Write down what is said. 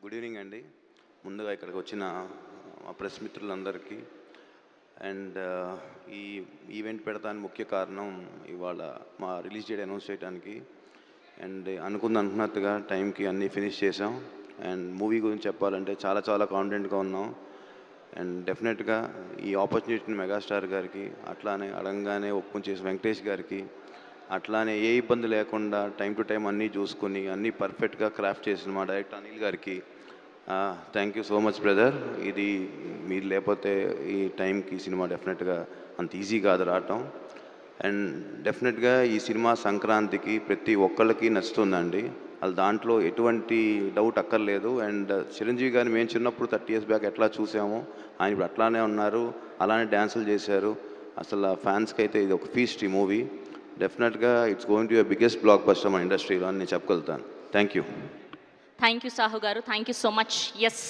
Good evening అండి. ముందుగా ఇక్కడికి వచ్చిన మా ప్రెస్ మిత్రులందరికీ అండ్ ఈ ఈవెంట్ పెడతానికి ముఖ్య కారణం ఇవాళ మా రిలీజ్ డేట్ అనౌన్స్ చేయడానికి. అండ్ అనుకున్నట్టుగా టైంకి అన్నీ ఫినిష్ చేసాం. అండ్ మూవీ గురించి చెప్పాలంటే చాలా చాలా కాన్ఫిడెంట్గా ఉన్నాం. అండ్ డెఫినెట్గా ఈ ఆపర్చునిటీని మెగాస్టార్ గారికి, అట్లానే అడగంగానే ఒప్పుకొని చేసిన వెంకటేష్ గారికి, అట్లానే ఏ ఇబ్బంది లేకుండా టైం టు టైం అన్నీ చూసుకొని అన్నీ పర్ఫెక్ట్గా క్రాఫ్ట్ చేసిన మా డైరెక్టర్ అనిల్ గారికి thank you so much brother. ఇది మీరు లేకపోతే ఈ టైంకి సినిమా డెఫినెట్గా అంత ఈజీ కాదు రావటం. అండ్ డెఫినెట్గా ఈ సినిమా సంక్రాంతికి ప్రతి ఒక్కళ్ళకి నచ్చుతుందండి. అది దాంట్లో ఎటువంటి డౌట్ అక్కర్లేదు. అండ్ చిరంజీవి గారిని మేము చిన్నప్పుడు 30 years బ్యాక్ ఎట్లా చూసామో ఆయన ఇప్పుడు అట్లానే ఉన్నారు, అలానే డ్యాన్సులు చేశారు. అసలు ఫ్యాన్స్కి అయితే ఇది ఒక ఫీస్ట్ ఈ మూవీ. డెఫినెట్గా it's going to biggest blockbuster మన ఇండస్ట్రీలో అని నేను చెప్పగలుగుతాను. Thank you. Thank you Sahu గారు, thank you so much. Yes,